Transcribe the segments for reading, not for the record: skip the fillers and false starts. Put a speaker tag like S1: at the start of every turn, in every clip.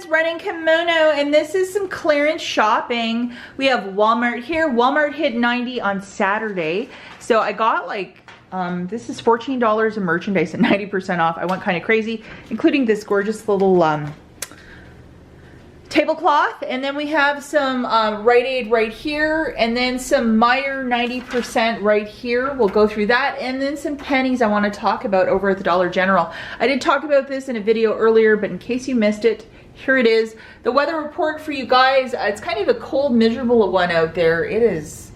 S1: Running Kimono, and this is some clearance shopping. We have Walmart here. Walmart hit 90 on Saturday. So I got like, this is $14 of merchandise at 90% off. I went kind of crazy, including this gorgeous little tablecloth. And then we have some Rite Aid right here, and then some Meijer 90% right here. We'll go through that, and then some pennies I want to talk about over at the Dollar General. I did talk about this in a video earlier, but in case you missed it, here it is. The weather report for you guys. It's kind of a cold, miserable one out there. It is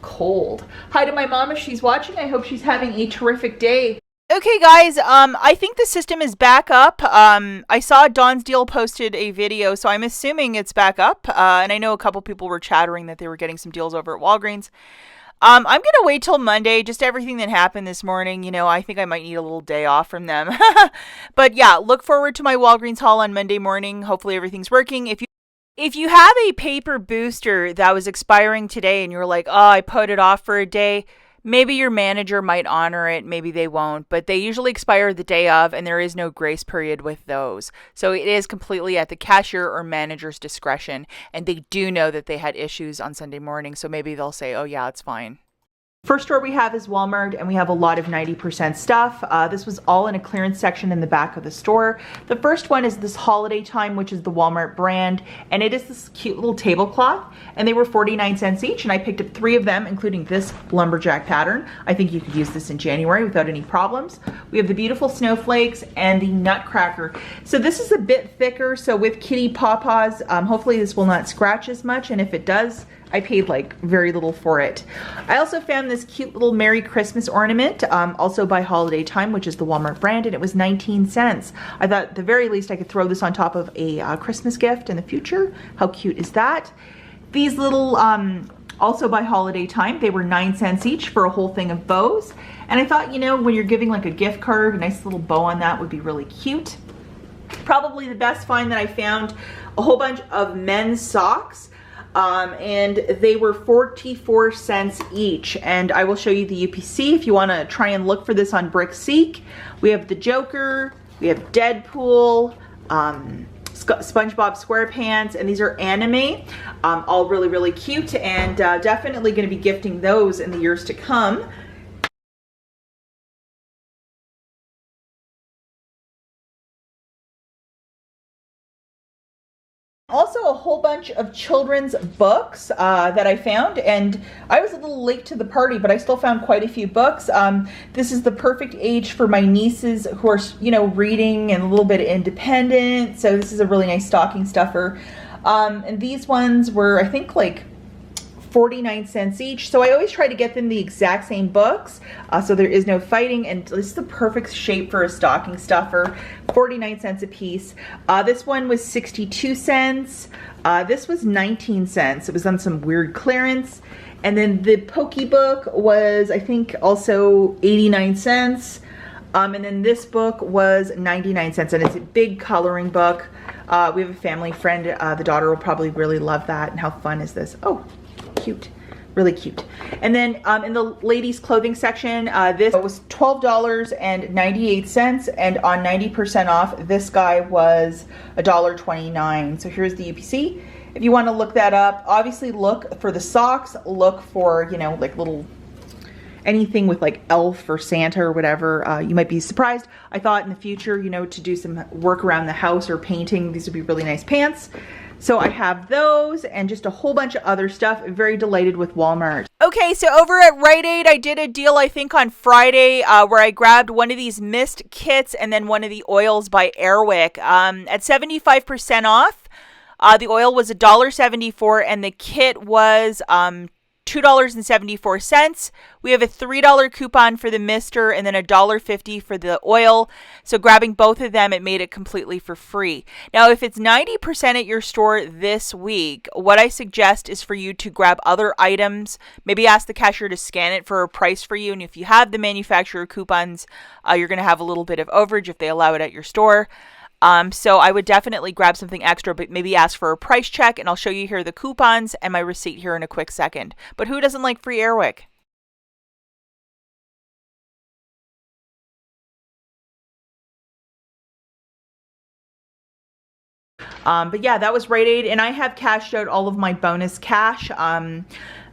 S1: cold. Hi to my mom if she's watching. I hope she's having a terrific day. Okay guys, I think the system is back up. I saw Dawn's Deal posted a video, so I'm assuming it's back up. And I know a couple people were chattering that they were getting some deals over at Walgreens. I'm going to wait till Monday. Just everything that happened this morning, you know, I think I might need a little day off from them. But yeah, look forward to my Walgreens haul on Monday morning. Hopefully everything's working. If you have a paper booster that was expiring today and you're like, oh, I put it off for a day, maybe your manager might honor it, maybe they won't, but they usually expire the day of, and there is no grace period with those. So it is completely at the cashier or manager's discretion, and they do know that they had issues on Sunday morning, so maybe they'll say, oh yeah, it's fine. First store we have is Walmart, and we have a lot of 90% stuff. This was all in a clearance section in the back of the store. The first one is this Holiday Time, which is the Walmart brand, and it is this cute little tablecloth, and they were 49 cents each, and I picked up 3 of them, including this lumberjack pattern. I think you could use this in January without any problems. We have the beautiful snowflakes and the nutcracker. So this is a bit thicker, so with kitty pawpaws, hopefully this will not scratch as much, and if it does, I paid like very little for it. I also found this cute little Merry Christmas ornament, also by Holiday Time, which is the Walmart brand, and it was 19 cents. I thought at the very least I could throw this on top of a Christmas gift in the future. How cute is that? These little, also by Holiday Time, they were 9 cents each for a whole thing of bows. And I thought, you know, when you're giving like a gift card, a nice little bow on that would be really cute. Probably the best find that I found, a whole bunch of men's socks. And they were 44 cents each, and I will show you the UPC if you want to try and look for this on BrickSeek. We have the Joker, we have Deadpool, SpongeBob SquarePants, and these are anime, all really, really cute, and definitely going to be gifting those in the years to come. Also a whole bunch of children's books that I found, and I was a little late to the party, but I still found quite a few books. This is the perfect age for my nieces who are, you know, reading and a little bit independent, so this is a really nice stocking stuffer. And these ones were, I think, like 49 cents each, so I always try to get them the exact same books, so there is no fighting, and this is the perfect shape for a stocking stuffer. 49 cents a piece. This one was 62 cents. This was 19 cents. It was on some weird clearance. And then the Pokey book was, I think, also 89 cents. And then this book was 99 cents, and it's a big coloring book. We have a family friend, the daughter will probably really love that. And how fun is this? Oh, cute, really cute. And then in the ladies clothing section, this was $12.98, and on 90% off, this guy was $1.29. So here's the UPC. If you want to look that up, obviously look for the socks, look for, you know, like little, anything with like elf or Santa or whatever. You might be surprised. I thought in the future, you know, to do some work around the house or painting, these would be really nice pants. So I have those and just a whole bunch of other stuff. Very delighted with Walmart. Okay, so over at Rite Aid, I did a deal, I think, on Friday where I grabbed one of these mist kits and then one of the oils by Airwick. At 75% off, the oil was $1.74 and the kit was $2.74. We have a $3 coupon for the mister and then $1.50 for the oil. So grabbing both of them, it made it completely for free. Now, if it's 90% at your store this week, what I suggest is for you to grab other items. Maybe ask the cashier to scan it for a price for you. And if you have the manufacturer coupons, you're going to have a little bit of overage if they allow it at your store. So I would definitely grab something extra, but maybe ask for a price check, and I'll show you here the coupons and my receipt here in a quick second. But who doesn't like free Airwick? But yeah, that was Rite Aid, and I have cashed out all of my bonus cash.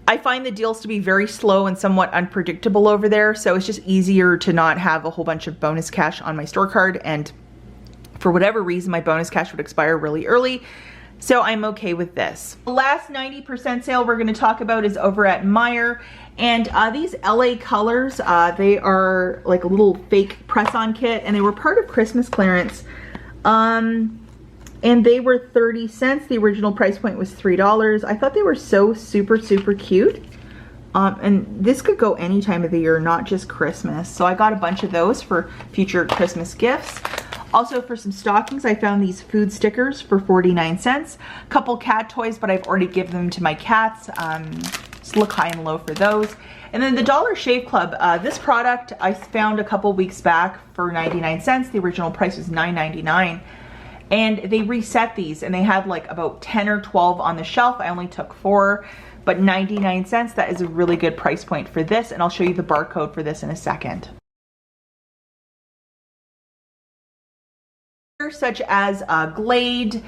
S1: I find the deals to be very slow and somewhat unpredictable over there, so it's just easier to not have a whole bunch of bonus cash on my store card, and for whatever reason, my bonus cash would expire really early, so I'm okay with this. The last 90% sale we're gonna talk about is over at Meijer, and these LA colors, they are like a little fake press-on kit, and they were part of Christmas clearance. And they were 30 cents. The original price point was $3. I thought they were so super cute. And this could go any time of the year, not just Christmas. So I got a bunch of those for future Christmas gifts. Also for some stockings, I found these food stickers for 49 cents. A couple cat toys, but I've already given them to my cats. Just look high and low for those. And then the Dollar Shave Club, this product I found a couple weeks back for 99 cents. The original price was $9.99. And they reset these, and they had like about 10 or 12 on the shelf. I only took 4, but 99 cents, that is a really good price point for this, and I'll show you the barcode for this in a second. Such as Glade,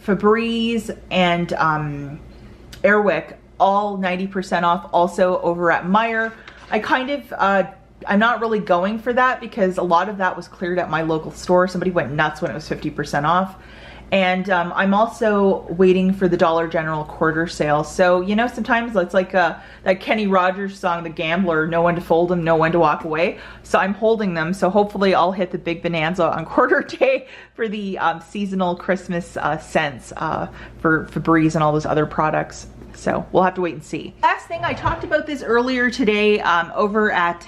S1: Febreze, and Airwick, all 90% off, also over at Meijer. I kind of, I'm not really going for that because a lot of that was cleared at my local store. Somebody went nuts when it was 50% off. And I'm also waiting for the Dollar General quarter sale. So, you know, sometimes it's like that Kenny Rogers song, The Gambler, know when to fold them, know when to walk away. So I'm holding them. So hopefully I'll hit the big bonanza on quarter day for the seasonal Christmas scents for Febreze and all those other products. So we'll have to wait and see. Last thing, I talked about this earlier today over at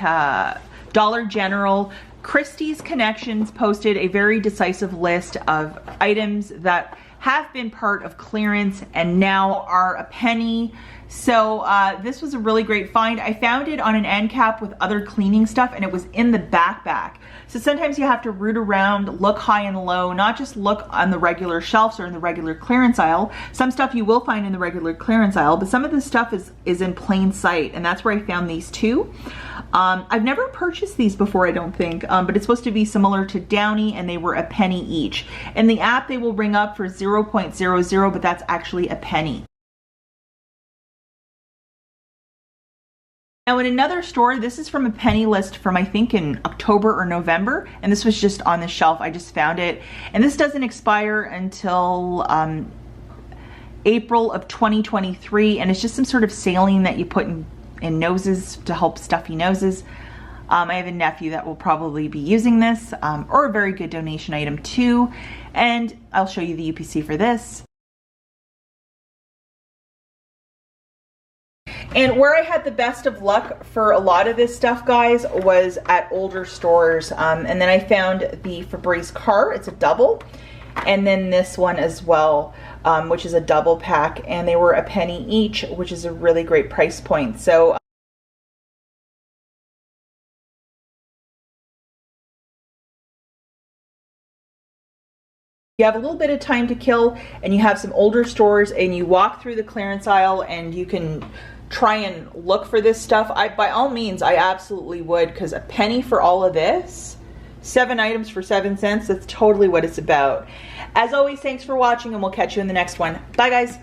S1: Dollar General. Christie's Connections posted a very decisive list of items that have been part of clearance and now are a penny. So this was a really great find. I found it on an end cap with other cleaning stuff, and it was in the backpack. So sometimes you have to root around, look high and low, not just look on the regular shelves or in the regular clearance aisle. Some stuff you will find in the regular clearance aisle, but some of this stuff is in plain sight, and that's where I found these two. I've never purchased these before, I don't think, but it's supposed to be similar to Downy, and they were a penny each. In the app, they will ring up for 0.00, but that's actually a penny. Now in another store, this is from a penny list from I think in October or November, and this was just on the shelf. I just found it, and this doesn't expire until April of 2023, and it's just some sort of saline that you put in noses to help stuffy noses. I have a nephew that will probably be using this, or a very good donation item too, and I'll show you the UPC for this. And where I had the best of luck for a lot of this stuff, guys, was at older stores. And then I found the Febreze car, it's a double. And then this one as well, which is a double pack. And they were a penny each, which is a really great price point. So you have a little bit of time to kill, and you have some older stores, and you walk through the clearance aisle, and you can try and look for this stuff. By all means, I absolutely would, because a penny for all of this, 7 items for 7 cents, that's totally what it's about. As always, thanks for watching, and we'll catch you in the next one. Bye, guys.